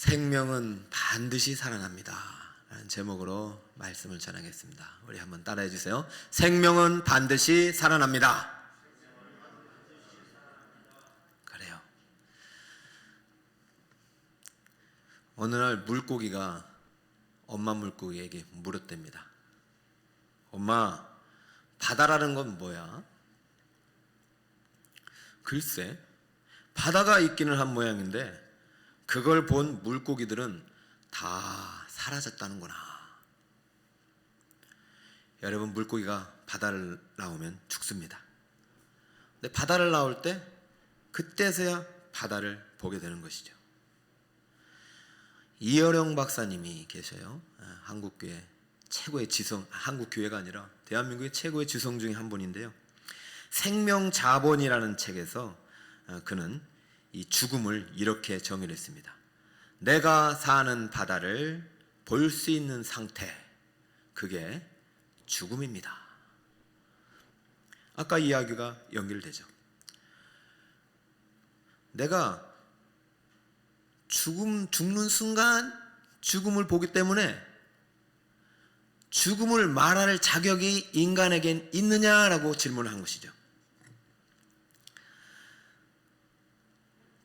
생명은 반드시 살아납니다 라는 제목으로 말씀을 전하겠습니다. 우리 한번 따라해 주세요. 생명은 반드시 살아납니다. 그래요. 어느 날 물고기가 엄마 물고기에게 물었답니다. 엄마, 바다라는 건 뭐야? 글쎄, 바다가 있기는 한 모양인데 그걸 본 물고기들은 다 사라졌다는구나. 여러분, 물고기가 바다를 나오면 죽습니다. 근데 바다를 나올 때 그때서야 바다를 보게 되는 것이죠. 이어령 박사님이 계셔요. 한국교회 최고의 지성, 한국교회가 아니라 대한민국의 최고의 지성 중에 한 분인데요. 생명자본이라는 책에서 그는 이 죽음을 이렇게 정의를 했습니다. 내가 사는 바다를 볼 수 있는 상태, 그게 죽음입니다. 아까 이야기가 연결되죠. 내가 죽는 순간 죽음을 보기 때문에 죽음을 말할 자격이 인간에겐 있느냐라고 질문을 한 것이죠.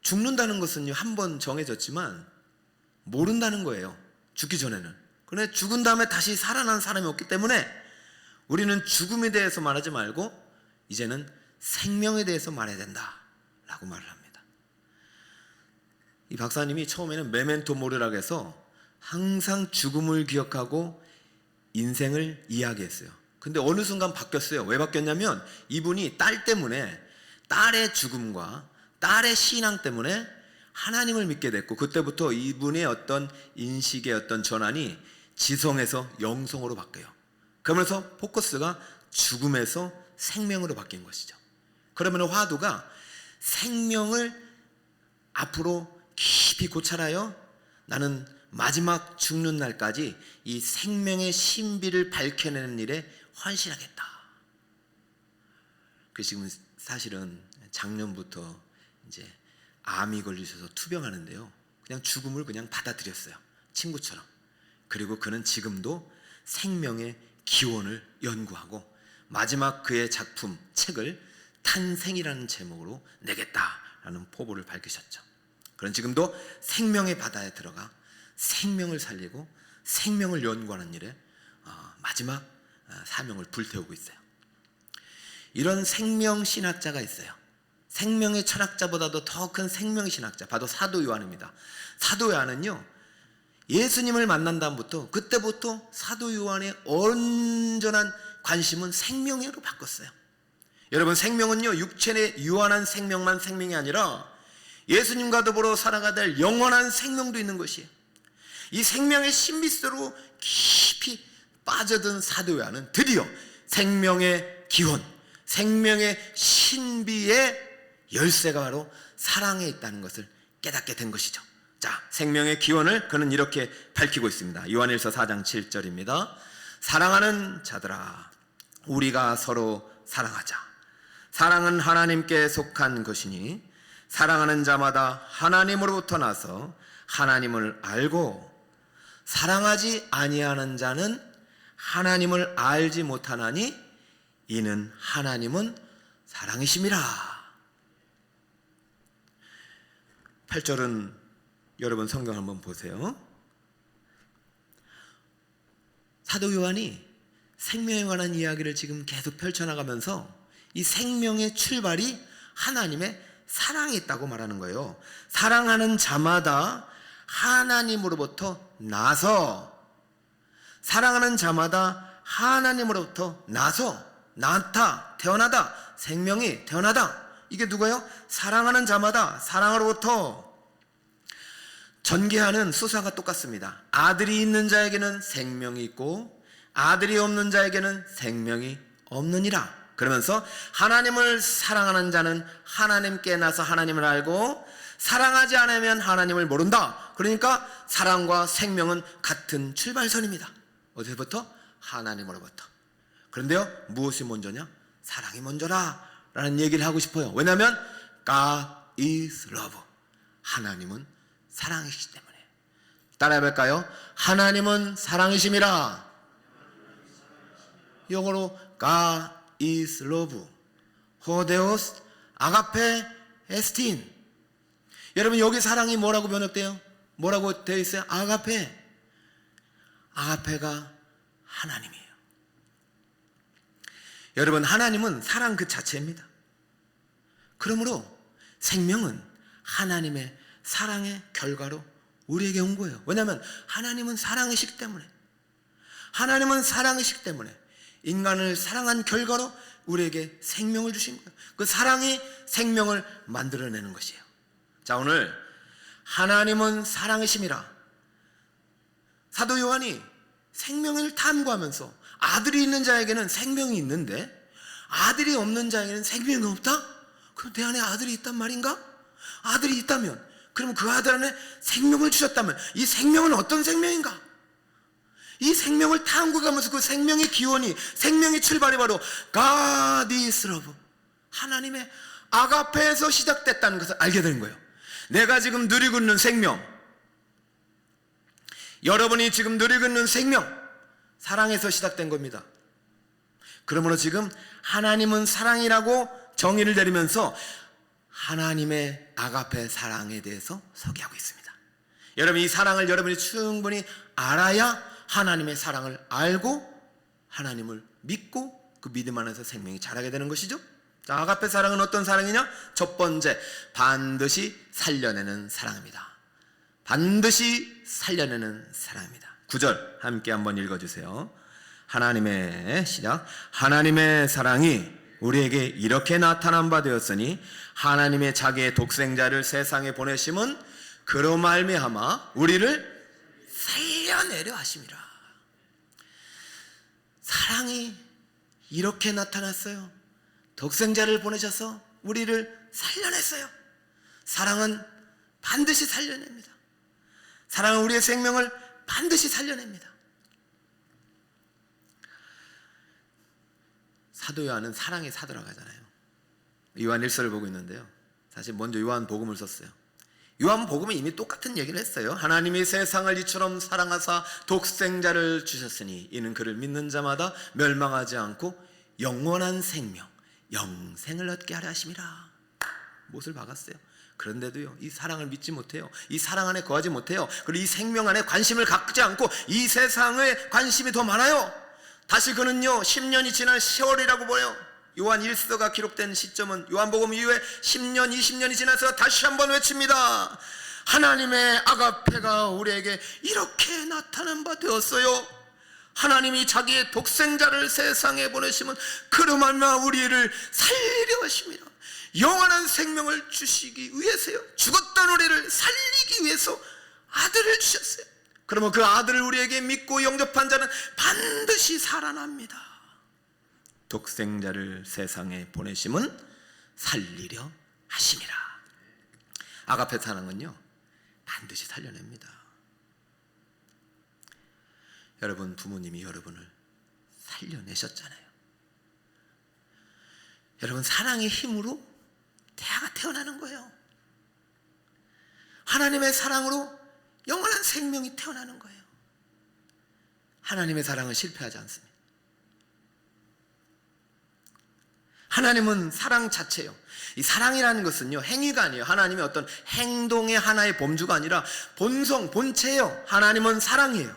죽는다는 것은요, 한 번 정해졌지만 모른다는 거예요. 죽기 전에는. 그런데 죽은 다음에 다시 살아난 사람이 없기 때문에 우리는 죽음에 대해서 말하지 말고 이제는 생명에 대해서 말해야 된다라고 말을 합니다. 이 박사님이 처음에는 메멘토 모리라고 해서 항상 죽음을 기억하고 인생을 이야기했어요. 근데 어느 순간 바뀌었어요. 왜 바뀌었냐면 이분이 딸 때문에, 딸의 죽음과 딸의 신앙 때문에 하나님을 믿게 됐고, 그때부터 이분의 어떤 인식의 어떤 전환이 지성에서 영성으로 바뀌어요. 그러면서 포커스가 죽음에서 생명으로 바뀐 것이죠. 그러면 화두가 생명을 앞으로 깊이 고찰하여 나는 마지막 죽는 날까지 이 생명의 신비를 밝혀내는 일에 헌신하겠다. 그 지금 사실은 작년부터 이제 암이 걸리셔서 투병하는데요. 그냥 죽음을 그냥 받아들였어요. 친구처럼. 그리고 그는 지금도 생명의 기원을 연구하고 마지막 그의 작품, 책을 탄생이라는 제목으로 내겠다라는 포부를 밝히셨죠. 그는 지금도 생명의 바다에 들어가 생명을 살리고 생명을 연구하는 일에 마지막 사명을 불태우고 있어요. 이런 생명신학자가 있어요. 생명의 철학자보다도 더 큰 생명의 신학자, 바로 사도 요한입니다. 사도 요한은요, 예수님을 만난 다음부터 그때부터 사도 요한의 온전한 관심은 생명으로 바꿨어요. 여러분, 생명은요, 육체의 유한한 생명만 생명이 아니라 예수님과 더불어 살아가야 될 영원한 생명도 있는 것이에요. 이 생명의 신비스로 깊이 빠져든 사도 요한은 드디어 생명의 기원, 생명의 신비의 열쇠가 바로 사랑에 있다는 것을 깨닫게 된 것이죠. 자, 생명의 기원을 그는 이렇게 밝히고 있습니다. 요한일서 4장 7절입니다. 사랑하는 자들아, 우리가 서로 사랑하자. 사랑은 하나님께 속한 것이니 사랑하는 자마다 하나님으로부터 나서 하나님을 알고 사랑하지 아니하는 자는 하나님을 알지 못하나니 이는 하나님은 사랑이심이라. 8절은 여러분 성경 한번 보세요. 사도 요한이 생명에 관한 이야기를 지금 계속 펼쳐나가면서 이 생명의 출발이 하나님의 사랑이 있다고 말하는 거예요. 사랑하는 자마다 하나님으로부터 나서, 사랑하는 자마다 하나님으로부터 나서, 낳다, 태어나다, 생명이 태어나다. 이게 누가요? 사랑하는 자마다 사랑으로부터. 전개하는 수사가 똑같습니다. 아들이 있는 자에게는 생명이 있고 아들이 없는 자에게는 생명이 없느니라. 그러면서 하나님을 사랑하는 자는 하나님께 나서 하나님을 알고 사랑하지 않으면 하나님을 모른다. 그러니까 사랑과 생명은 같은 출발선입니다. 어디서부터? 하나님으로부터. 그런데요, 무엇이 먼저냐? 사랑이 먼저라 라는 얘기를 하고 싶어요. 왜냐하면 God is love, 하나님은 사랑이시기 때문에. 따라해볼까요? 하나님은 사랑이심이라. 영어로 God is love. 호데오스 아가페 에스틴. 여러분 여기 사랑이 뭐라고 번역돼요? 뭐라고 되어 있어요? 아가페. 아가페가 하나님이에요. 여러분 하나님은 사랑 그 자체입니다. 그러므로 생명은 하나님의 사랑의 결과로 우리에게 온 거예요. 왜냐하면 하나님은 사랑이시기 때문에, 하나님은 사랑이시기 때문에 인간을 사랑한 결과로 우리에게 생명을 주신 거예요. 그 사랑이 생명을 만들어내는 것이에요. 자, 오늘 하나님은 사랑이심이라. 사도 요한이 생명을 탐구하면서 아들이 있는 자에게는 생명이 있는데 아들이 없는 자에게는 생명이 없다? 그럼 내 안에 아들이 있단 말인가? 아들이 있다면, 그럼 그 아들 안에 생명을 주셨다면 이 생명은 어떤 생명인가? 이 생명을 탐구하면서 그 생명의 기원이, 생명의 출발이 바로 God is love, 하나님의 아가페에서 시작됐다는 것을 알게 되는 거예요. 내가 지금 누리고 있는 생명, 여러분이 지금 누리고 있는 생명, 사랑에서 시작된 겁니다. 그러므로 지금 하나님은 사랑이라고 정의를 내리면서 하나님의 아가페 사랑에 대해서 소개하고 있습니다. 여러분 이 사랑을 여러분이 충분히 알아야 하나님의 사랑을 알고 하나님을 믿고 그 믿음 안에서 생명이 자라게 되는 것이죠. 자, 아가페 사랑은 어떤 사랑이냐? 첫 번째, 반드시 살려내는 사랑입니다. 반드시 살려내는 사랑입니다. 9절 함께 한번 읽어주세요. 하나님의 시작. 하나님의 사랑이 우리에게 이렇게 나타난 바 되었으니 하나님의 자기의 독생자를 세상에 보내심은 그로 말미암아 우리를 살려내려 하심이라. 사랑이 이렇게 나타났어요. 독생자를 보내셔서 우리를 살려냈어요. 사랑은 반드시 살려냅니다. 사랑은 우리의 생명을 반드시 살려냅니다. 사도 요한은 사랑의 사도라고 하잖아요. 요한 1서를 보고 있는데요, 사실 먼저 요한 복음을 썼어요. 요한 복음은 이미 똑같은 얘기를 했어요. 하나님이 세상을 이처럼 사랑하사 독생자를 주셨으니 이는 그를 믿는 자마다 멸망하지 않고 영원한 생명, 영생을 얻게 하려 하심이라. 못을 박았어요. 그런데도요, 이 사랑을 믿지 못해요. 이 사랑 안에 거하지 못해요. 그리고 이 생명 안에 관심을 갖지 않고 이 세상에 관심이 더 많아요. 다시 그는요 10년이 지난 10월이라고 보여요. 요한 1서가 기록된 시점은 요한복음 이후에 10년 20년이 지나서 다시 한번 외칩니다. 하나님의 아가페가 우리에게 이렇게 나타난 바 되었어요. 하나님이 자기의 독생자를 세상에 보내시면 그로 말미암아 우리를 살리려 하심이라. 영원한 생명을 주시기 위해서요, 죽었던 우리를 살리기 위해서 아들을 주셨어요. 그러면 그 아들을 우리에게 믿고 영접한 자는 반드시 살아납니다. 독생자를 세상에 보내심은 살리려 하심이라. 아가페 사랑은요 반드시 살려냅니다. 여러분 부모님이 여러분을 살려내셨잖아요. 여러분 사랑의 힘으로 태아가 태어나는 거예요. 하나님의 사랑으로 영원한 생명이 태어나는 거예요. 하나님의 사랑은 실패하지 않습니다. 하나님은 사랑 자체예요. 이 사랑이라는 것은요 행위가 아니에요. 하나님의 어떤 행동의 하나의 범주가 아니라 본성, 본체예요. 하나님은 사랑이에요.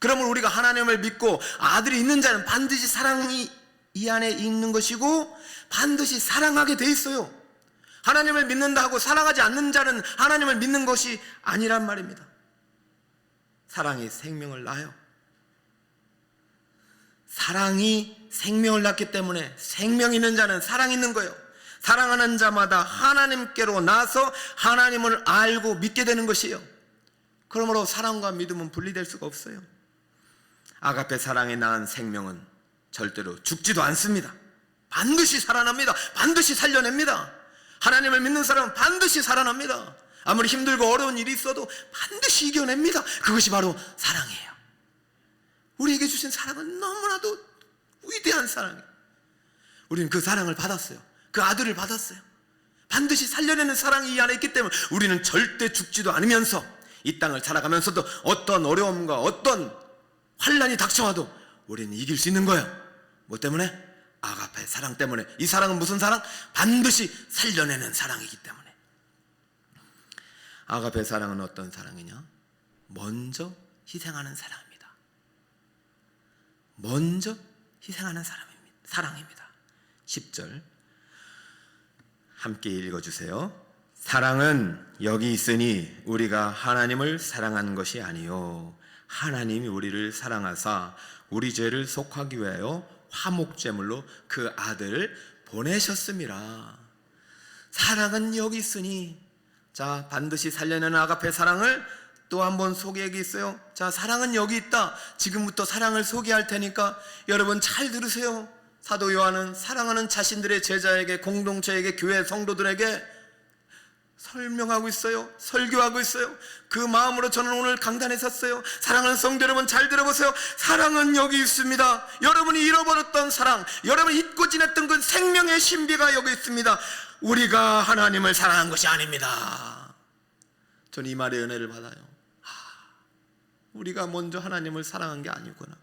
그러면 우리가 하나님을 믿고 아들이 있는 자는 반드시 사랑이 이 안에 있는 것이고 반드시 사랑하게 돼 있어요. 하나님을 믿는다 하고 사랑하지 않는 자는 하나님을 믿는 것이 아니란 말입니다. 사랑이 생명을 낳아요. 사랑이 생명을 낳기 때문에 생명 있는 자는 사랑 있는 거예요. 사랑하는 자마다 하나님께로 나서 하나님을 알고 믿게 되는 것이에요. 그러므로 사랑과 믿음은 분리될 수가 없어요. 아가페 사랑에 낳은 생명은 절대로 죽지도 않습니다. 반드시 살아납니다. 반드시 살려냅니다. 하나님을 믿는 사람은 반드시 살아납니다. 아무리 힘들고 어려운 일이 있어도 반드시 이겨냅니다. 그것이 바로 사랑이에요. 우리에게 주신 사랑은 너무나도 위대한 사랑이에요. 우리는 그 사랑을 받았어요. 그 아들을 받았어요. 반드시 살려내는 사랑이 이 안에 있기 때문에 우리는 절대 죽지도 않으면서 이 땅을 살아가면서도 어떤 어려움과 어떤 환난이 닥쳐와도 우리는 이길 수 있는 거예요. 뭐 때문에? 아가페 사랑 때문에. 이 사랑은 무슨 사랑? 반드시 살려내는 사랑이기 때문에. 아가페 사랑은 어떤 사랑이냐? 먼저 희생하는 사랑입니다. 먼저 희생하는 사랑입니다. 10절 함께 읽어주세요. 사랑은 여기 있으니 우리가 하나님을 사랑한 것이 아니요 하나님이 우리를 사랑하사 우리 죄를 속하기 위하여 화목제물로 그 아들을 보내셨습니다. 사랑은 여기 있으니, 자, 반드시 살려내는 아가페 사랑을 또 한번 소개하겠어요. 자, 사랑은 여기 있다. 지금부터 사랑을 소개할 테니까 여러분 잘 들으세요. 사도 요한은 사랑하는 자신들의 제자에게, 공동체에게, 교회 성도들에게 설명하고 있어요. 설교하고 있어요. 그 마음으로 저는 오늘 강단에 섰어요. 사랑하는 성도 여러분 잘 들어보세요. 사랑은 여기 있습니다. 여러분이 잃어버렸던 사랑, 여러분이 잊고 지냈던 그 생명의 신비가 여기 있습니다. 우리가 하나님을 사랑한 것이 아닙니다. 저는 이 말의 은혜를 받아요. 우리가 먼저 하나님을 사랑한 게 아니구나.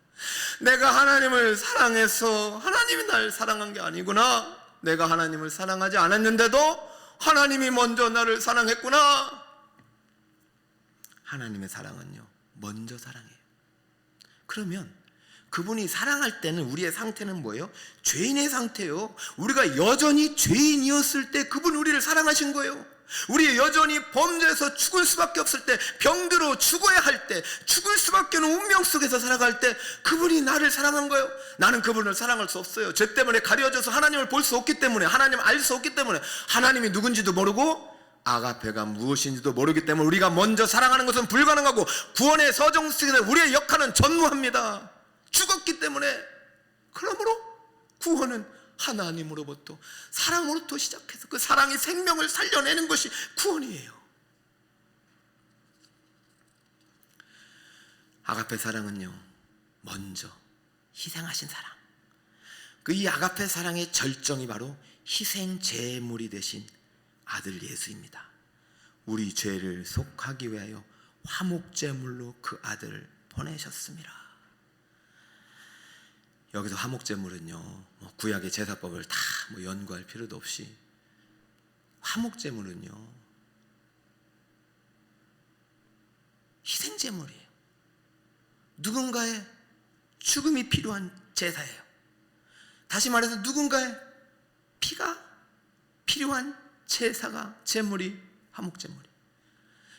내가 하나님을 사랑해서 하나님이 날 사랑한 게 아니구나. 내가 하나님을 사랑하지 않았는데도 하나님이 먼저 나를 사랑했구나. 하나님의 사랑은요, 먼저 사랑해요. 그러면 그분이 사랑할 때는 우리의 상태는 뭐예요? 죄인의 상태예요. 우리가 여전히 죄인이었을 때 그분이 우리를 사랑하신 거예요. 우리 여전히 범죄에서 죽을 수밖에 없을 때, 병들어 죽어야 할 때, 죽을 수밖에 없는 운명 속에서 살아갈 때 그분이 나를 사랑한 거예요. 나는 그분을 사랑할 수 없어요. 죄 때문에 가려져서 하나님을 볼 수 없기 때문에, 하나님을 알 수 없기 때문에, 하나님이 누군지도 모르고 아가페가 무엇인지도 모르기 때문에 우리가 먼저 사랑하는 것은 불가능하고, 구원의 서정 속에서 우리의 역할은 전무합니다. 죽었기 때문에. 그러므로 구원은 하나님으로부터, 사랑으로부터 시작해서 그 사랑이 생명을 살려내는 것이 구원이에요. 아가페 사랑은요, 먼저 희생하신 사랑. 그 이 아가페 사랑의 절정이 바로 희생 제물이 되신 아들 예수입니다. 우리 죄를 속하기 위하여 화목제물로 그 아들을 보내셨습니다. 여기서 화목제물은요, 구약의 제사법을 다 연구할 필요도 없이, 화목제물은요 희생제물이에요. 누군가의 죽음이 필요한 제사예요. 다시 말해서 누군가의 피가 필요한 제사가, 제물이 화목제물이에요.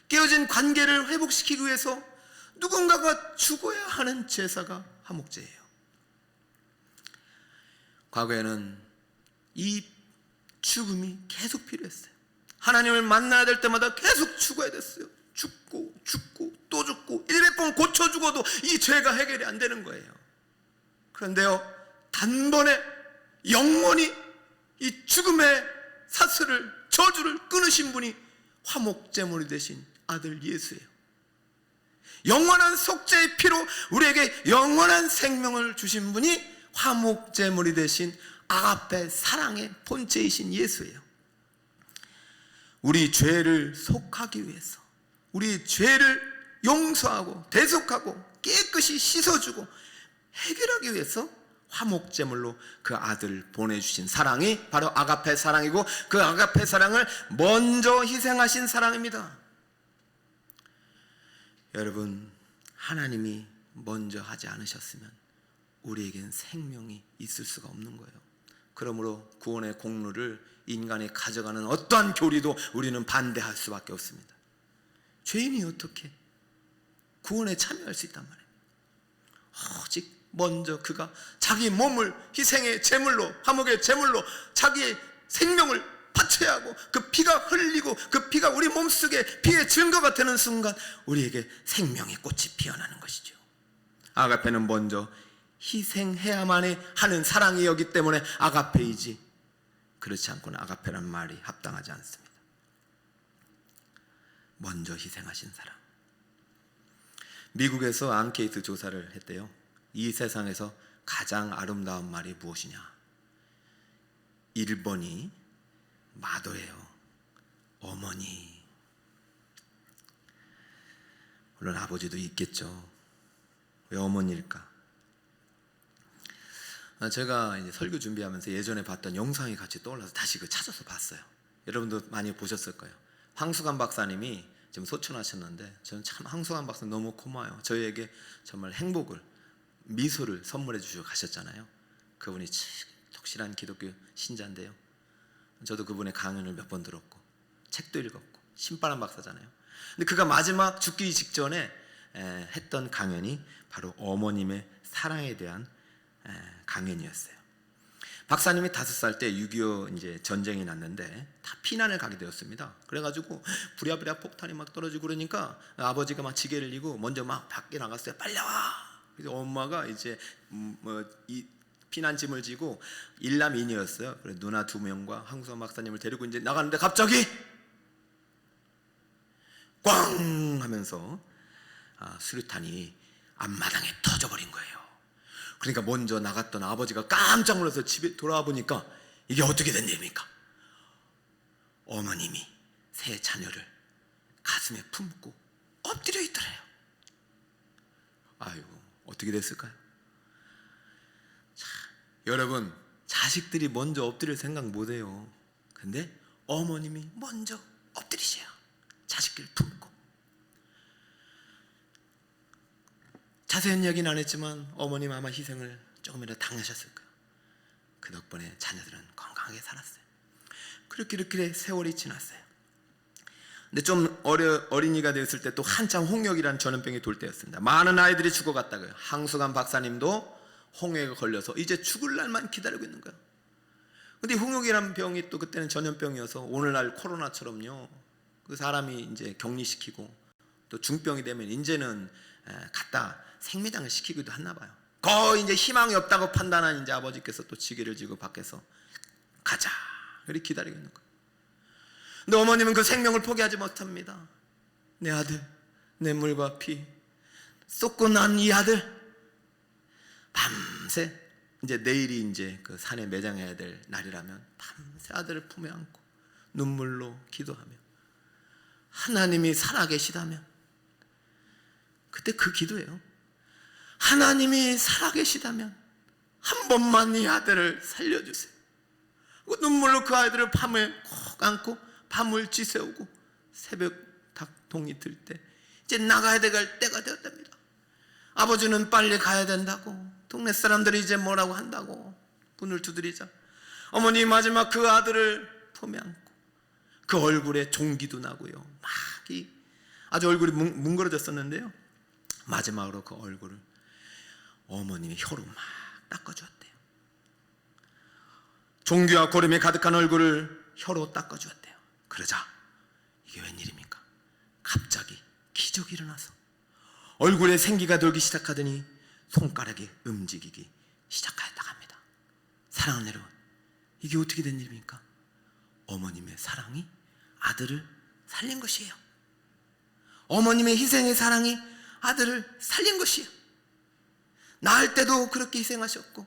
깨어진 관계를 회복시키기 위해서 누군가가 죽어야 하는 제사가 화목제예요. 과거에는 이 죽음이 계속 필요했어요. 하나님을 만나야 될 때마다 계속 죽어야 됐어요. 죽고 또 죽고 100번 고쳐 죽어도 이 죄가 해결이 안 되는 거예요. 그런데요, 단번에 영원히 이 죽음의 사슬을, 저주를 끊으신 분이 화목제물이 되신 아들 예수예요. 영원한 속죄의 피로 우리에게 영원한 생명을 주신 분이 화목제물이 되신 아가페 사랑의 본체이신 예수예요. 우리 죄를 속하기 위해서, 우리 죄를 용서하고 대속하고 깨끗이 씻어주고 해결하기 위해서 화목제물로 그 아들을 보내주신 사랑이 바로 아가페 사랑이고, 그 아가페 사랑을 먼저 희생하신 사랑입니다. 여러분, 하나님이 먼저 하지 않으셨으면 우리에겐 생명이 있을 수가 없는 거예요. 그러므로 구원의 공로를 인간이 가져가는 어떠한 교리도 우리는 반대할 수밖에 없습니다. 죄인이 어떻게 구원에 참여할 수 있단 말이에요? 오직 먼저 그가 자기 몸을 희생의 제물로, 화목의 제물로 자기의 생명을 바쳐야 하고, 그 피가 흘리고 그 피가 우리 몸속에 피의 증거가 되는 순간 우리에게 생명의 꽃이 피어나는 것이죠. 아가페는 먼저 희생해야만 하는 사랑이었기 때문에 아가페이지, 그렇지 않고는 아가페란 말이 합당하지 않습니다. 먼저 희생하신 사랑. 미국에서 앙케이트 조사를 했대요. 이 세상에서 가장 아름다운 말이 무엇이냐? 1번이 마더예요. 어머니. 물론 아버지도 있겠죠. 왜 어머니일까? 제가 이제 설교 준비하면서 예전에 봤던 영상이 같이 떠올라서 다시 찾아서 봤어요. 여러분도 많이 보셨을 거예요. 황수관 박사님이 지금 소천하셨는데, 저는 참 황수관 박사님 너무 고마워요. 저희에게 정말 행복을, 미소를 선물해 주시고 가셨잖아요. 그분이 독실한 기독교 신자인데요, 저도 그분의 강연을 몇 번 들었고 책도 읽었고, 신바람 박사잖아요. 근데 그가 마지막 죽기 직전에 했던 강연이 바로 어머님의 사랑에 대한 강연이었어요. 박사님이 5살 때 6.25 이제 전쟁이 났는데 다 피난을 가게 되었습니다. 그래가지고 부랴부랴 폭탄이 막 떨어지고 그러니까 아버지가 막 지게를 이고 먼저 막 밖에 나갔어요. 빨리 와! 그래서 엄마가 이제 이 피난짐을 지고 일남인이었어요. 그래서 누나 2명과 황수환 박사님을 데리고 이제 나가는데 갑자기 꽝 하면서 수류탄이 앞마당에 터져버린 거예요. 그러니까 먼저 나갔던 아버지가 깜짝 놀라서 집에 돌아와 보니까 이게 어떻게 된 일입니까? 어머님이 새 자녀를 가슴에 품고 엎드려 있더래요. 아유, 어떻게 됐을까요? 자, 여러분, 자식들이 먼저 엎드릴 생각 못해요. 근데 어머님이 먼저 엎드리셔요. 자식들을 품고. 자세한 이야기는 안 했지만 어머님 아마 희생을 조금이라도 당하셨을 거예요. 그 덕분에 자녀들은 건강하게 살았어요. 그렇게 세월이 지났어요. 근데 좀 어린이가 되었을 때 또 한참 홍역이라는 전염병이 돌 때였습니다. 많은 아이들이 죽어갔다고요. 황수관 박사님도 홍역에 걸려서 이제 죽을 날만 기다리고 있는 거예요. 근데 홍역이라는 병이 또 그때는 전염병이어서 오늘날 코로나처럼요, 그 사람이 이제 격리시키고 또 중병이 되면 이제는 갖다 생매장을 시키기도 했나 봐요. 거의 이제 희망이 없다고 판단한 이제 아버지께서 또 지게를 지고 밖에서 가자 이렇게 기다리고 있는 거예요. 근데 어머님은 그 생명을 포기하지 못합니다. 내 아들, 내 물과 피 쏟고 난 이 아들, 밤새 이제 내일이 이제 그 산에 매장해야 될 날이라면 밤새 아들을 품에 안고 눈물로 기도하며 하나님이 살아계시다면, 그때 그 기도예요. 하나님이 살아계시다면 한 번만 이 아들을 살려주세요. 눈물로 그 아이들을 밤에 콕 안고 밤을 지새우고 새벽 동이 들 때 이제 나가야 될 때가 되었답니다. 아버지는 빨리 가야 된다고, 동네 사람들이 이제 뭐라고 한다고 문을 두드리자 어머니 마지막 그 아들을 품에 안고 그 얼굴에 종기도 나고요, 막 아주 얼굴이 뭉그러졌었는데요, 마지막으로 그 얼굴을 어머님이 혀로 막 닦아주었대요. 종기와 고름이 가득한 얼굴을 혀로 닦아주었대요. 그러자 이게 웬일입니까? 갑자기 기적이 일어나서 얼굴에 생기가 돌기 시작하더니 손가락이 움직이기 시작하였다고 합니다. 사랑하는 여러분, 이게 어떻게 된 일입니까? 어머님의 사랑이 아들을 살린 것이에요. 어머님의 희생의 사랑이 아들을 살린 것이에요. 낳을 때도 그렇게 희생하셨고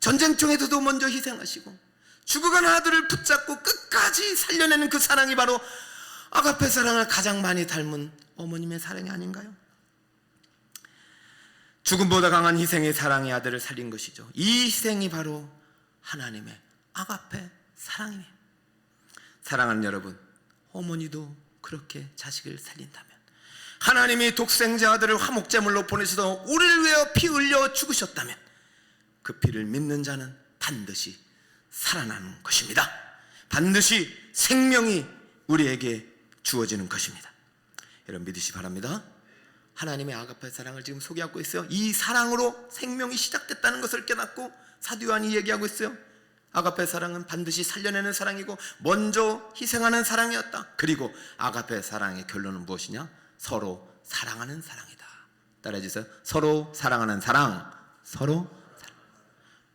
전쟁통에서도 먼저 희생하시고 죽어가는 아들을 붙잡고 끝까지 살려내는 그 사랑이 바로 아가페 사랑을 가장 많이 닮은 어머님의 사랑이 아닌가요? 죽음보다 강한 희생의 사랑이 아들을 살린 것이죠. 이 희생이 바로 하나님의 아가페 사랑이에요. 사랑하는 여러분, 어머니도 그렇게 자식을 살린다면 하나님이 독생자 아들을 화목제물로 보내셔서 우리를 위하여 피 흘려 죽으셨다면 그 피를 믿는 자는 반드시 살아나는 것입니다. 반드시 생명이 우리에게 주어지는 것입니다. 여러분 믿으시 바랍니다. 하나님의 아가페 사랑을 지금 소개하고 있어요. 이 사랑으로 생명이 시작됐다는 것을 깨닫고 사도 요한이 얘기하고 있어요. 아가페 사랑은 반드시 살려내는 사랑이고 먼저 희생하는 사랑이었다. 그리고 아가페 사랑의 결론은 무엇이냐? 서로 사랑하는 사랑이다. 따라해주세요. 서로 사랑하는 사랑. 서로 사랑.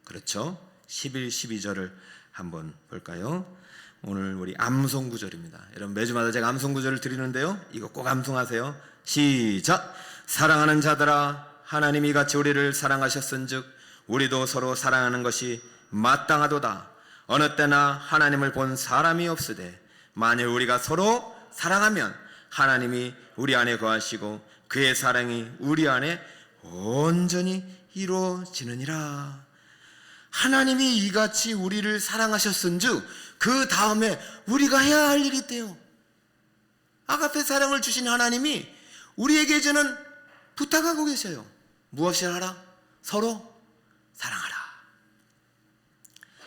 그렇죠. 11, 12절을 한번 볼까요? 오늘 우리 암송구절입니다. 여러분 매주마다 제가 암송구절을 드리는데요, 이거 꼭 암송하세요. 시작. 사랑하는 자들아, 하나님이 같이 우리를 사랑하셨은즉 우리도 서로 사랑하는 것이 마땅하도다. 어느 때나 하나님을 본 사람이 없으되 만일 우리가 서로 사랑하면 하나님이 우리 안에 거하시고 그의 사랑이 우리 안에 온전히 이루어지느니라. 하나님이 이같이 우리를 사랑하셨은즉 그 다음에 우리가 해야 할 일이 있대요. 아가페 사랑을 주신 하나님이 우리에게 저는 부탁하고 계셔요. 무엇을 하라? 서로 사랑하라.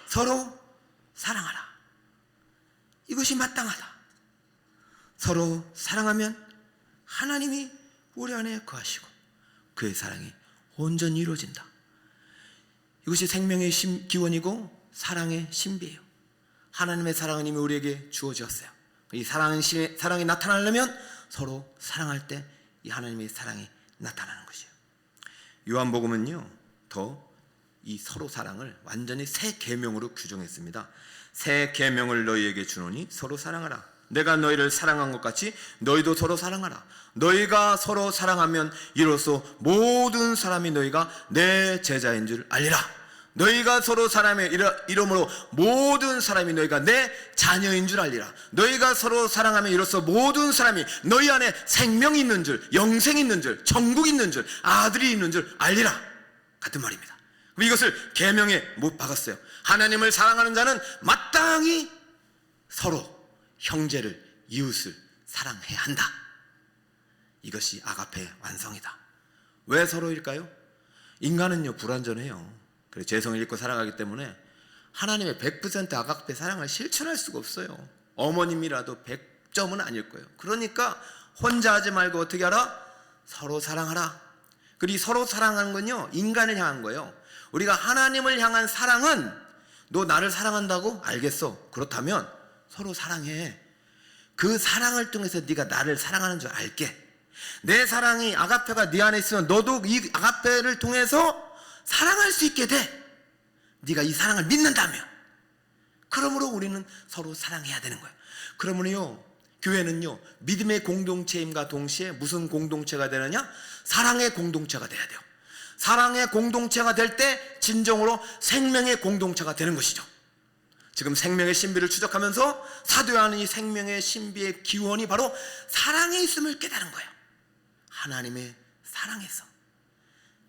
서로 사랑하라. 이것이 마땅하다. 서로 사랑하면 하나님이 우리 안에 거하시고 그의 사랑이 온전히 이루어진다. 이것이 생명의 기원이고 사랑의 신비예요. 하나님의 사랑은 이미 우리에게 주어졌어요. 이 사랑이 나타나려면 서로 사랑할 때 이 하나님의 사랑이 나타나는 것이에요. 요한복음은요, 더 이 서로 사랑을 완전히 새 계명으로 규정했습니다. 새 계명을 너희에게 주노니 서로 사랑하라. 내가 너희를 사랑한 것 같이 너희도 서로 사랑하라. 너희가 서로 사랑하면 이로써 모든 사람이 너희가 내 제자인 줄 알리라. 너희가 서로 사랑하며 이러므로 모든 사람이 너희가 내 자녀인 줄 알리라. 너희가 서로 사랑하며 이로써 모든 사람이 너희 안에 생명이 있는 줄, 영생이 있는 줄, 천국이 있는 줄, 아들이 있는 줄 알리라. 같은 말입니다. 이것을 계명에 못 박았어요. 하나님을 사랑하는 자는 마땅히 서로 형제를, 이웃을 사랑해야 한다. 이것이 아가페의 완성이다. 왜 서로일까요? 인간은요, 불완전해요. 그래서 죄성을 잃고 살아가기 때문에 하나님의 100% 아가페 사랑을 실천할 수가 없어요. 어머님이라도 100점은 아닐 거예요. 그러니까 혼자 하지 말고 어떻게 하라? 서로 사랑하라. 그리고 서로 사랑하는 건요, 인간을 향한 거예요. 우리가 하나님을 향한 사랑은 너 나를 사랑한다고? 알겠어. 그렇다면 서로 사랑해. 그 사랑을 통해서 네가 나를 사랑하는 줄 알게. 내 사랑이 아가페가 네 안에 있으면 너도 이 아가페를 통해서 사랑할 수 있게 돼. 네가 이 사랑을 믿는다면. 그러므로 우리는 서로 사랑해야 되는 거예요. 그러면요, 교회는요, 믿음의 공동체임과 동시에 무슨 공동체가 되느냐? 사랑의 공동체가 돼야 돼요. 사랑의 공동체가 될 때 진정으로 생명의 공동체가 되는 것이죠. 지금 생명의 신비를 추적하면서 사도 요한은 이 생명의 신비의 기원이 바로 사랑에 있음을 깨달은 거예요. 하나님의 사랑에서,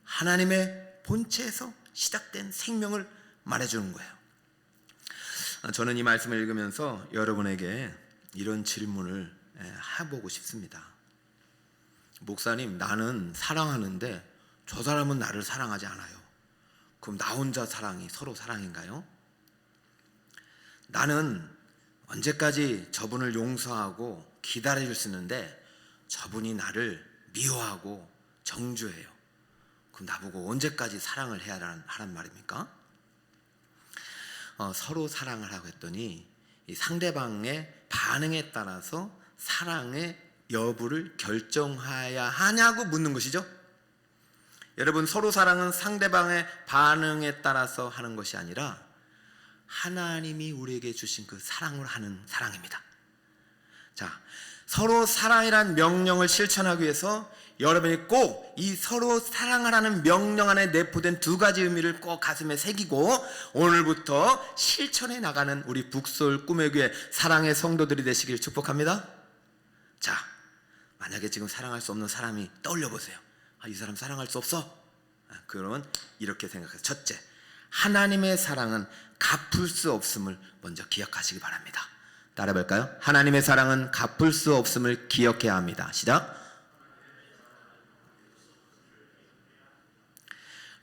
하나님의 본체에서 시작된 생명을 말해주는 거예요. 저는 이 말씀을 읽으면서 여러분에게 이런 질문을 해보고 싶습니다. 목사님, 나는 사랑하는데 저 사람은 나를 사랑하지 않아요. 그럼 나 혼자 사랑이 서로 사랑인가요? 나는 언제까지 저분을 용서하고 기다려줄 수 있는데 저분이 나를 미워하고 정죄해요. 그럼 나보고 언제까지 사랑을 해야 하란 말입니까? 서로 사랑을 하고 했더니 이 상대방의 반응에 따라서 사랑의 여부를 결정해야 하냐고 묻는 것이죠. 여러분, 서로 사랑은 상대방의 반응에 따라서 하는 것이 아니라 하나님이 우리에게 주신 그 사랑을 하는 사랑입니다. 자, 서로 사랑이란 명령을 실천하기 위해서 여러분이 꼭 이 서로 사랑하라는 명령 안에 내포된 두 가지 의미를 꼭 가슴에 새기고 오늘부터 실천해 나가는 우리 북서울 꿈의 교회 사랑의 성도들이 되시길 축복합니다. 자, 만약에 지금 사랑할 수 없는 사람이 떠올려 보세요. 이 사람 사랑할 수 없어? 그러면 이렇게 생각해요. 첫째, 하나님의 사랑은 갚을 수 없음을 먼저 기억하시기 바랍니다. 따라 볼까요? 하나님의 사랑은 갚을 수 없음을 기억해야 합니다. 시작.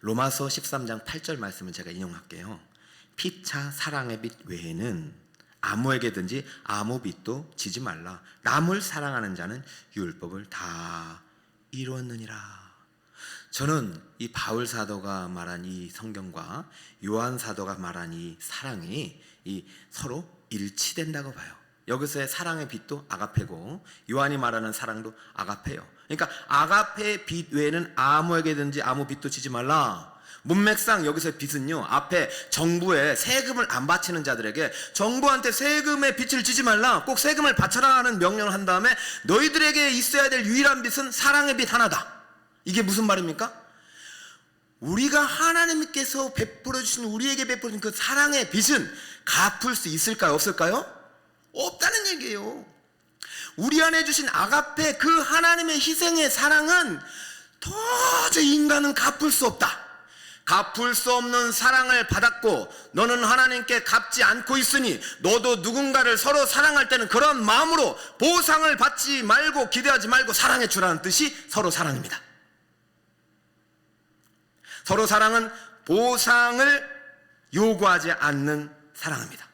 로마서 13장 8절 말씀을 제가 인용할게요. 피차 사랑의 빛 외에는 아무에게든지 아무 빚도 지지 말라. 남을 사랑하는 자는 율법을 다 이루었느니라. 저는 이 바울 사도가 말한 이 성경과 요한 사도가 말한 이 사랑이 이 서로 일치된다고 봐요. 여기서의 사랑의 빛도 아가페고 요한이 말하는 사랑도 아가페요. 그러니까 아가페의 빛 외에는 아무에게든지 아무 빚도 지지 말라. 문맥상 여기서의 빚은요, 앞에 정부에 세금을 안 바치는 자들에게 정부한테 세금의 빚을 지지 말라, 꼭 세금을 바쳐라 하는 명령을 한 다음에 너희들에게 있어야 될 유일한 빚은 사랑의 빚 하나다. 이게 무슨 말입니까? 우리가 하나님께서 베풀어 주신, 우리에게 베풀어 주신 그 사랑의 빚은 갚을 수 있을까요? 없을까요? 없다는 얘기예요. 우리 안에 주신 아가페 그 하나님의 희생의 사랑은 도저히 인간은 갚을 수 없다. 갚을 수 없는 사랑을 받았고 너는 하나님께 갚지 않고 있으니 너도 누군가를 서로 사랑할 때는 그런 마음으로 보상을 받지 말고 기대하지 말고 사랑해 주라는 뜻이 서로 사랑입니다. 서로 사랑은 보상을 요구하지 않는 사랑입니다.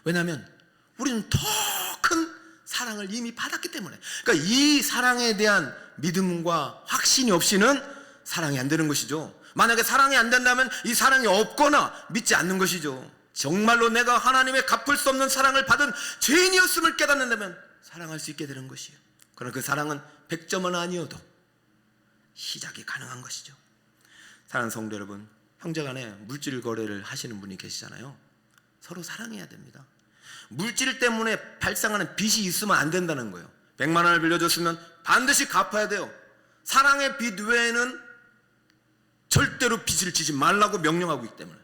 왜냐하면 우리는 더 큰 사랑을 이미 받았기 때문에. 그러니까 이 사랑에 대한 믿음과 확신이 없이는 사랑이 안 되는 것이죠. 만약에 사랑이 안 된다면 이 사랑이 없거나 믿지 않는 것이죠. 정말로 내가 하나님의 갚을 수 없는 사랑을 받은 죄인이었음을 깨닫는다면 사랑할 수 있게 되는 것이에요. 그러나 그 사랑은 100점은 아니어도 시작이 가능한 것이죠. 사랑하는 성도 여러분, 형제간에 물질 거래를 하시는 분이 계시잖아요. 서로 사랑해야 됩니다. 물질 때문에 발생하는 빚이 있으면 안 된다는 거예요. 100만 원을 빌려줬으면 반드시 갚아야 돼요. 사랑의 빚 외에는 절대로 빚을 지지 말라고 명령하고 있기 때문에.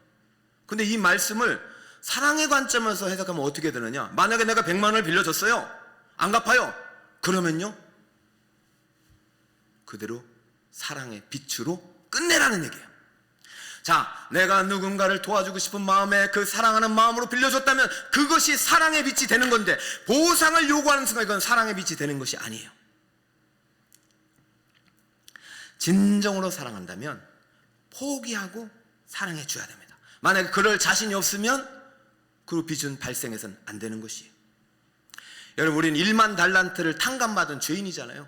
근데 이 말씀을 사랑의 관점에서 해석하면 어떻게 되느냐? 만약에 내가 100만 원을 빌려줬어요. 안 갚아요. 그러면요, 그대로 사랑의 빛으로 끝내라는 얘기예요. 자, 내가 누군가를 도와주고 싶은 마음에 그 사랑하는 마음으로 빌려줬다면 그것이 사랑의 빛이 되는 건데, 보상을 요구하는 순간 이건 사랑의 빛이 되는 것이 아니에요. 진정으로 사랑한다면 포기하고 사랑해 줘야 됩니다. 만약에 그럴 자신이 없으면 그 빚은 발생해서는 안 되는 것이에요. 여러분, 우리는 1만 달란트를 탕감받은 죄인이잖아요.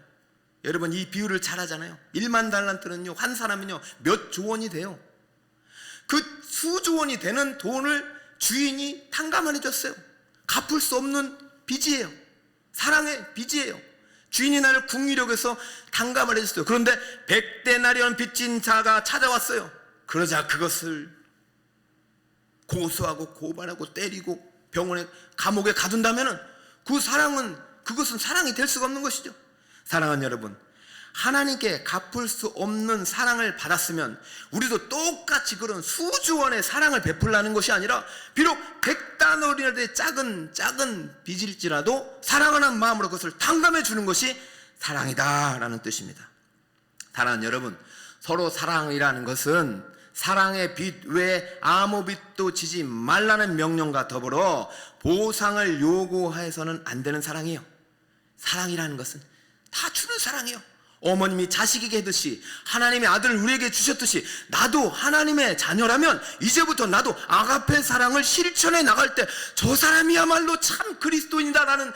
여러분, 이 비유를 잘 하잖아요. 1만 달란트는요, 한 사람은요 몇 조 원이 돼요. 그 수조 원이 되는 돈을 주인이 탕감을 해줬어요. 갚을 수 없는 빚이에요. 사랑의 빚이에요. 주인이 나를 궁리력에서 탕감을 해줬어요. 그런데 100데나리온 빚진 자가 찾아왔어요. 그러자 그것을 고소하고 고발하고 때리고 병원에 감옥에 가둔다면은 그것은 사랑이 될 수가 없는 것이죠. 사랑하는 여러분, 하나님께 갚을 수 없는 사랑을 받았으면 우리도 똑같이 그런 수조원의 사랑을 베풀라는 것이 아니라, 비록 100데나리온의 작은 빚일지라도 사랑하는 마음으로 그것을 탕감해 주는 것이 사랑이다라는 뜻입니다. 사랑하는 여러분, 서로 사랑이라는 것은 사랑의 빚 외에 아무 빚도 지지 말라는 명령과 더불어 보상을 요구해서는 안 되는 사랑이에요. 사랑이라는 것은 다 주는 사랑이에요. 어머님이 자식에게 하듯이 하나님의 아들을 우리에게 주셨듯이 나도 하나님의 자녀라면 이제부터 나도 아가페 사랑을 실천해 나갈 때 저 사람이야말로 참 그리스도인이다라는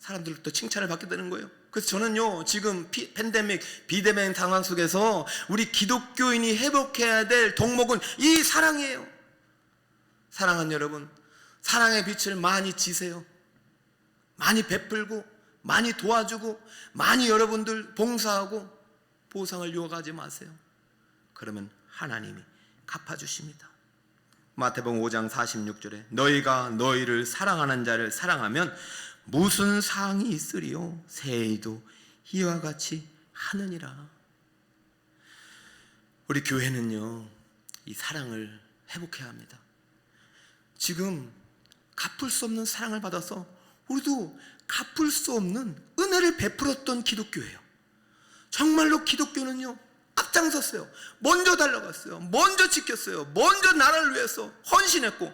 사람들로부터 칭찬을 받게 되는 거예요. 그래서 저는요, 지금 팬데믹, 비대면 상황 속에서 우리 기독교인이 회복해야 될 덕목은 이 사랑이에요. 사랑하는 여러분, 사랑의 빛을 많이 지세요. 많이 베풀고 많이 도와주고 많이 여러분들 봉사하고 보상을 요구하지 마세요. 그러면 하나님이 갚아주십니다. 마태복음 5장 46절에 너희가 너희를 사랑하는 자를 사랑하면 무슨 상이 있으리요? 세이도 이와 같이 하느니라. 우리 교회는요, 이 사랑을 회복해야 합니다. 지금 갚을 수 없는 사랑을 받아서 우리도 갚을 수 없는 은혜를 베풀었던 기독교예요. 정말로 기독교는요, 앞장섰어요. 먼저 달려갔어요. 먼저 지켰어요. 먼저 나라를 위해서 헌신했고,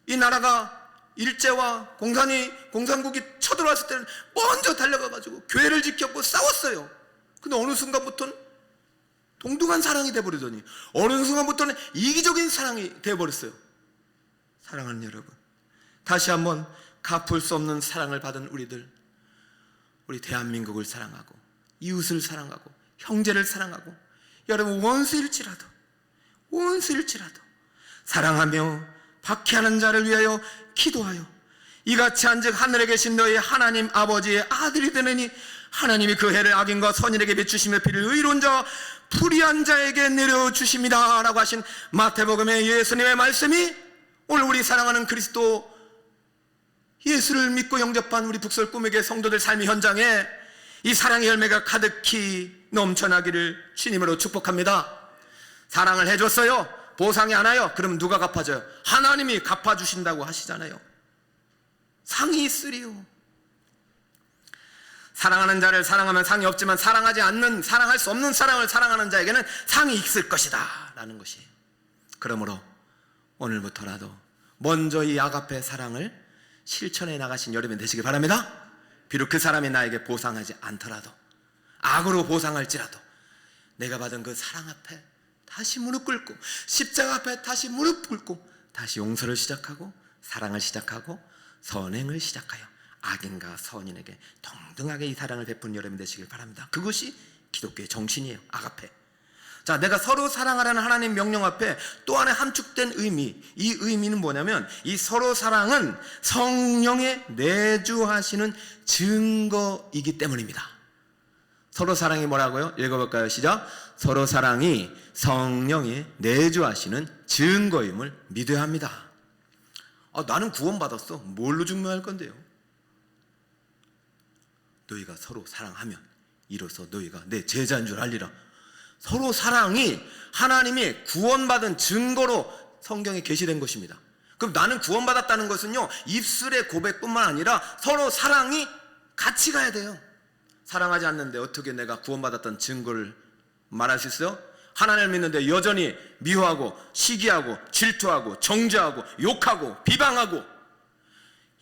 이 나라가 일제와 공산국이 쳐들어왔을 때는 먼저 달려가가지고 교회를 지켰고 싸웠어요. 근데 어느 순간부터는 동등한 사랑이 돼버리더니 어느 순간부터는 이기적인 사랑이 돼버렸어요. 사랑하는 여러분, 다시 한번 갚을 수 없는 사랑을 받은 우리 대한민국을 사랑하고 이웃을 사랑하고 형제를 사랑하고 여러분 원수일지라도 사랑하며 박해하는 자를 위하여 기도하여 이같이 한즉 하늘에 계신 너희 하나님 아버지의 아들이 되느니 하나님이 그 해를 악인과 선인에게 비추시며 비를 의로운 자와 불의한 자에게 내려주십니다 라고 하신 마태복음의 예수님의 말씀이 오늘 우리 사랑하는 그리스도 예수를 믿고 영접한 우리 북설 꿈에게 성도들 삶의 현장에 이 사랑의 열매가 가득히 넘쳐나기를 주님으로 축복합니다. 사랑을 해줬어요. 보상이 안 와요. 그럼 누가 갚아줘요? 하나님이 갚아주신다고 하시잖아요. 상이 있으리요. 사랑하는 자를 사랑하면 상이 없지만 사랑할 수 없는 사랑을 사랑하는 자에게는 상이 있을 것이다 라는 것이에요. 그러므로 오늘부터라도 먼저 이 아가페 사랑을 실천해 나가신 여러분 되시길 바랍니다. 비록 그 사람이 나에게 보상하지 않더라도, 악으로 보상할지라도 내가 받은 그 사랑 앞에 다시 무릎 꿇고, 십자가 앞에 다시 무릎 꿇고 다시 용서를 시작하고 사랑을 시작하고 선행을 시작하여 악인과 선인에게 동등하게 이 사랑을 베푸는 여러분 되시길 바랍니다. 그것이 기독교의 정신이에요. 아가페. 자, 내가 서로 사랑하라는 하나님 명령 앞에 또 하나의 함축된 의미, 이 의미는 뭐냐면 이 서로 사랑은 성령의 내주하시는 증거이기 때문입니다. 서로 사랑이 뭐라고요? 읽어볼까요? 시작. 서로 사랑이 성령이 내주하시는 증거임을 믿어야 합니다. 나는 구원받았어. 뭘로 증명할 건데요? 너희가 서로 사랑하면 이로써 너희가 내 제자인 줄 알리라. 서로 사랑이 하나님이 구원받은 증거로 성경에 게시된 것입니다. 그럼 나는 구원받았다는 것은요, 입술의 고백뿐만 아니라 서로 사랑이 같이 가야 돼요. 사랑하지 않는데 어떻게 내가 구원받았다는 증거를 말할 수 있어요? 하나님을 믿는데 여전히 미워하고 시기하고 질투하고 정죄하고 욕하고 비방하고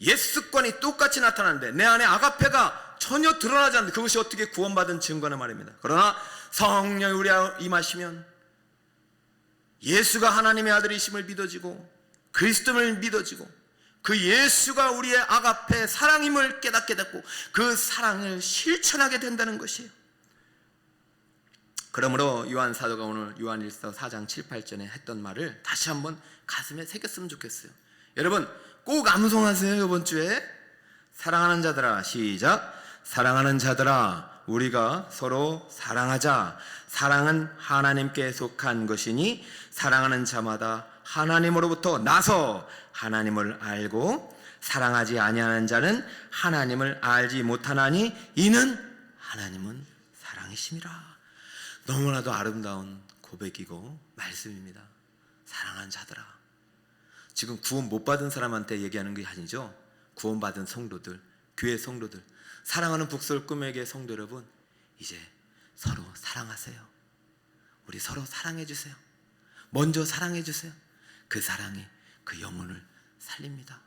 옛 습관이 똑같이 나타나는데 내 안에 아가페가 전혀 드러나지 않는데 그것이 어떻게 구원받은 증거나 말입니다. 그러나 성령이 우리 임하시면 예수가 하나님의 아들이심을 믿어지고 그리스도를 믿어지고 그 예수가 우리의 아가페 사랑임을 깨닫게 됐고 그 사랑을 실천하게 된다는 것이에요. 그러므로 요한 사도가 오늘 요한일서 4장 7, 8절에 했던 말을 다시 한번 가슴에 새겼으면 좋겠어요. 여러분 꼭 암송하세요. 이번 주에 사랑하는 자들아, 시작. 사랑하는 자들아, 우리가 서로 사랑하자. 사랑은 하나님께 속한 것이니 사랑하는 자마다 하나님으로부터 나서 하나님을 알고 사랑하지 아니하는 자는 하나님을 알지 못하나니 이는 하나님은 사랑이심이라. 너무나도 아름다운 고백이고 말씀입니다. 사랑하는 자들아. 지금 구원 못 받은 사람한테 얘기하는 게 아니죠. 구원받은 성도들, 교회 성도들, 사랑하는 북설 꿈에게 성도 여러분, 이제 서로 사랑하세요. 우리 서로 사랑해 주세요. 먼저 사랑해 주세요. 그 사랑이 그 영혼을 살립니다.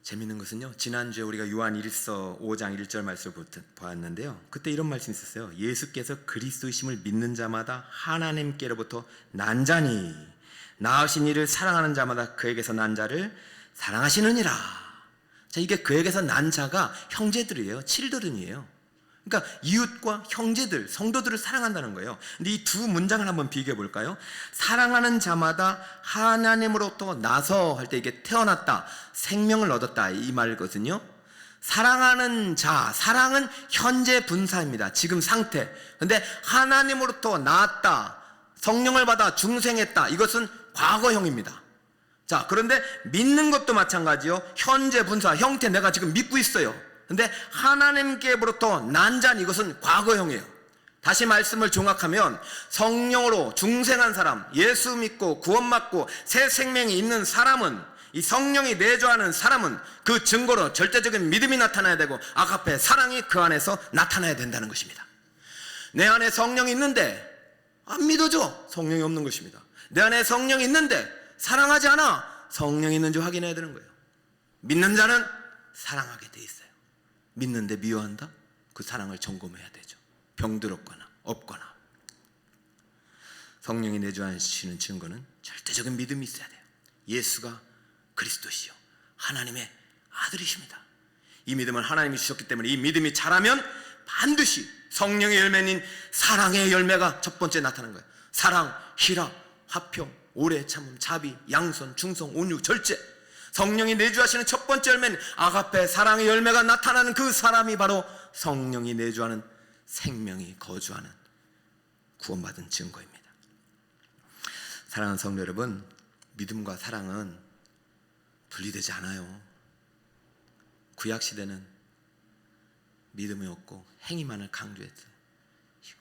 재밌는 것은요, 지난주에 우리가 요한 1서 5장 1절 말씀을 보았는데요, 그때 이런 말씀이 있었어요. 예수께서 그리스도이심을 믿는 자마다 하나님께로부터 난 자니 낳으신 이를 사랑하는 자마다 그에게서 난 자를 사랑하시느니라. 자, 이게 그에게서 난 자가 형제들이에요. 칠들은이에요. 그러니까 이웃과 형제들, 성도들을 사랑한다는 거예요. 근데 이 두 문장을 한번 비교해 볼까요? 사랑하는 자마다 하나님으로부터 나서 할 때 이게 태어났다, 생명을 얻었다 이 말이거든요. 사랑하는 자, 사랑은 현재 분사입니다. 지금 상태. 근데 하나님으로부터 나았다, 성령을 받아 중생했다, 이것은 과거형입니다. 자, 그런데 믿는 것도 마찬가지요. 현재 분사, 형태, 내가 지금 믿고 있어요. 근데 하나님께로부터 난 자는 이것은 과거형이에요. 다시 말씀을 종합하면 성령으로 중생한 사람, 예수 믿고 구원받고 새 생명이 있는 사람은, 이 성령이 내주하는 사람은 그 증거로 절대적인 믿음이 나타나야 되고 아가페 사랑이 그 안에서 나타나야 된다는 것입니다. 내 안에 성령이 있는데 안 믿어줘. 성령이 없는 것입니다. 내 안에 성령이 있는데 사랑하지 않아. 성령이 있는지 확인해야 되는 거예요. 믿는 자는 사랑하게 돼 있어요. 믿는데 미워한다? 그 사랑을 점검해야 되죠. 병들었거나 없거나. 성령이 내주하시는 증거는 절대적인 믿음이 있어야 돼요. 예수가 그리스도시요 하나님의 아들이십니다. 이 믿음을 하나님이 주셨기 때문에 이 믿음이 자라면 반드시 성령의 열매인 사랑의 열매가 첫 번째 나타나는 거예요. 사랑, 희락, 화평, 오래 참음, 자비, 양선, 충성, 온유, 절제. 성령이 내주하시는 첫 번째 열매는 아가페 사랑의 열매가 나타나는 그 사람이 바로 성령이 내주하는 생명이 거주하는 구원받은 증거입니다. 사랑하는 성도 여러분, 믿음과 사랑은 분리되지 않아요. 구약시대는 믿음이 없고 행위만을 강조했어요.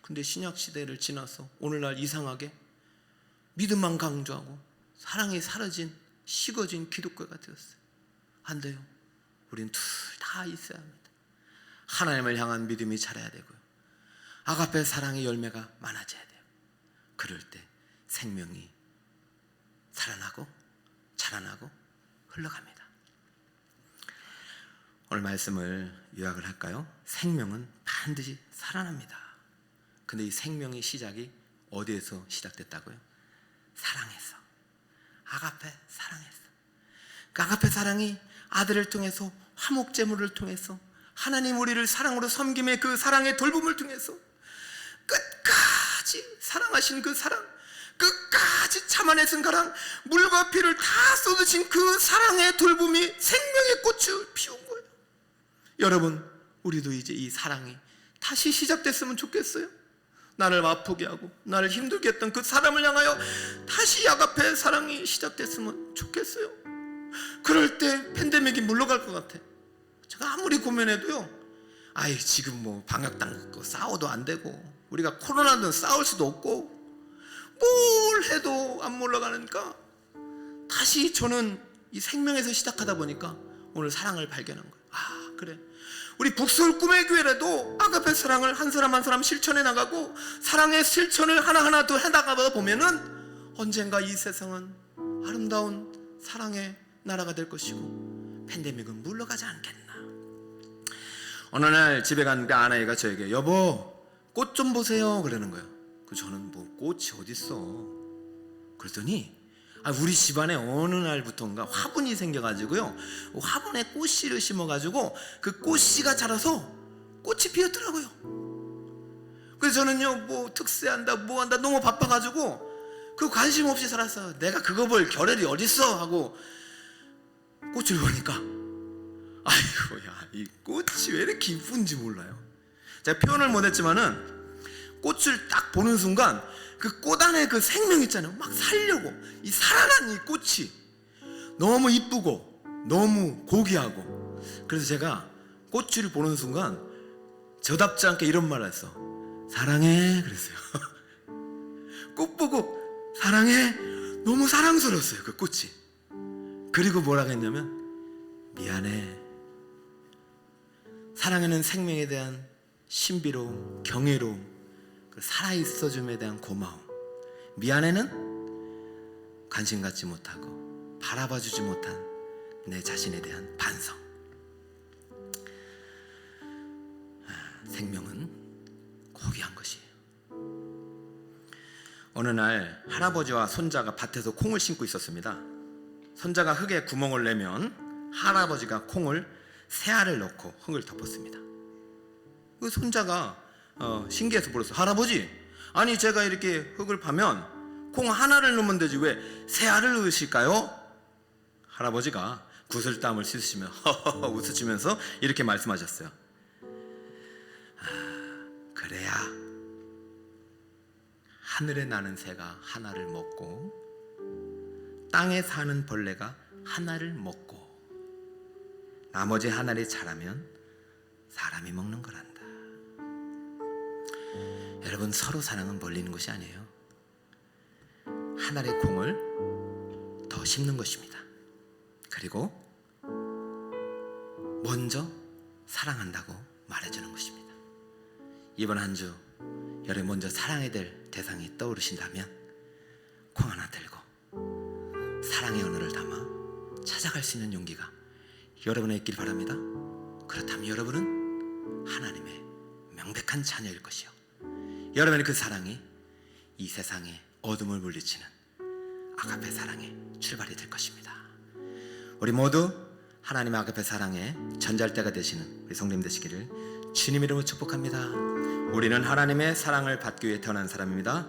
근데 신약시대를 지나서 오늘날 이상하게 믿음만 강조하고 사랑이 사라진 식어진 기독교가 되었어요. 안 돼요. 우리는 둘 다 있어야 합니다. 하나님을 향한 믿음이 자라야 되고요, 아가페 사랑의 열매가 많아져야 돼요. 그럴 때 생명이 살아나고 자라나고 흘러갑니다. 오늘 말씀을 요약을 할까요? 생명은 반드시 살아납니다. 근데 이 생명의 시작이 어디에서 시작됐다고요? 사랑에서. 아가페 사랑에서. 그 아가페 사랑이 아들을 통해서, 화목제물을 통해서, 하나님 우리를 사랑으로 섬김의 그 사랑의 돌봄을 통해서 끝까지 사랑하신 그 사랑, 끝까지 참아내신 가랑, 물과 피를 다 쏟으신 그 사랑의 돌봄이 생명의 꽃을 피운 거예요. 여러분, 우리도 이제 이 사랑이 다시 시작됐으면 좋겠어요. 나를 아프게 하고 나를 힘들게 했던 그 사람을 향하여 다시 아가페 사랑이 시작됐으면 좋겠어요. 그럴 때 팬데믹이 물러갈 것 같아. 제가 아무리 고민해도요, 아이 지금 뭐 방역당국 싸워도 안 되고, 우리가 코로나든 싸울 수도 없고, 뭘 해도 안 물러가니까 다시 저는 이 생명에서 시작하다 보니까 오늘 사랑을 발견한 거예요. 아 그래, 우리 북서울 꿈의 교회라도 아가페 사랑을 한 사람 한 사람 실천해 나가고, 사랑의 실천을 하나하나 더 해나가다 보면은 언젠가 이 세상은 아름다운 사랑의 나라가 될 것이고 팬데믹은 물러가지 않겠나. 어느 날 집에 간 그 아내가 저에게 여보 꽃 좀 보세요 그러는 거예요. 저는 뭐 꽃이 어딨어. 그랬더니 우리 집안에 어느 날부터인가 화분이 생겨가지고요, 화분에 꽃씨를 심어가지고 그 꽃씨가 자라서 꽃이 피었더라고요. 그래서 저는요, 뭐 특세한다 뭐 한다 너무 바빠가지고 그 관심 없이 살았어요. 내가 그거 볼 겨를이 어딨어 하고 꽃을 보니까 아이고 야, 이 꽃이 왜 이렇게 이쁜지 몰라요. 제가 표현을 못했지만은 꽃을 딱 보는 순간 그 꽃 안에 그 생명 있잖아요, 막 살려고, 이 살아난 이 꽃이 너무 이쁘고 너무 고귀하고. 그래서 제가 꽃을 보는 순간 저답지 않게 이런 말을 했어. 사랑해 그랬어요. 꽃 보고 사랑해, 너무 사랑스러웠어요 그 꽃이. 그리고 뭐라고 했냐면 미안해. 사랑에는 생명에 대한 신비로움, 경이로움, 살아있어줌에 대한 고마움, 미안해는 관심 갖지 못하고 바라봐주지 못한 내 자신에 대한 반성. 생명은 고귀한 것이에요. 어느 날 할아버지와 손자가 밭에서 콩을 심고 있었습니다. 손자가 흙에 구멍을 내면 할아버지가 콩을 새알을 넣고 흙을 덮었습니다. 그 손자가 신기해서 물었어요. 할아버지, 아니 제가 이렇게 흙을 파면 콩 하나를 넣으면 되지 왜 새알을 넣으실까요? 할아버지가 구슬땀을 씻으시며 허허허 웃으시면서 이렇게 말씀하셨어요. 그래야 하늘에 나는 새가 하나를 먹고 땅에 사는 벌레가 하나를 먹고 나머지 하나를 자라면 사람이 먹는 거란다. 여러분, 서로 사랑은 벌리는 것이 아니에요. 하나의 콩을 더 심는 것입니다. 그리고 먼저 사랑한다고 말해주는 것입니다. 이번 한 주 여러분 먼저 사랑해야 될 대상이 떠오르신다면 콩 하나 들고 사랑의 언어를 담아 찾아갈 수 있는 용기가 여러분에 있길 바랍니다. 그렇다면 여러분은 하나님의 명백한 자녀일 것이요, 여러분의 그 사랑이 이 세상의 어둠을 물리치는 아가페 사랑의 출발이 될 것입니다. 우리 모두 하나님의 아가페 사랑의 전달대가 되시는 우리 성님 되시기를 주님 이름으로 축복합니다. 우리는 하나님의 사랑을 받기 위해 태어난 사람입니다.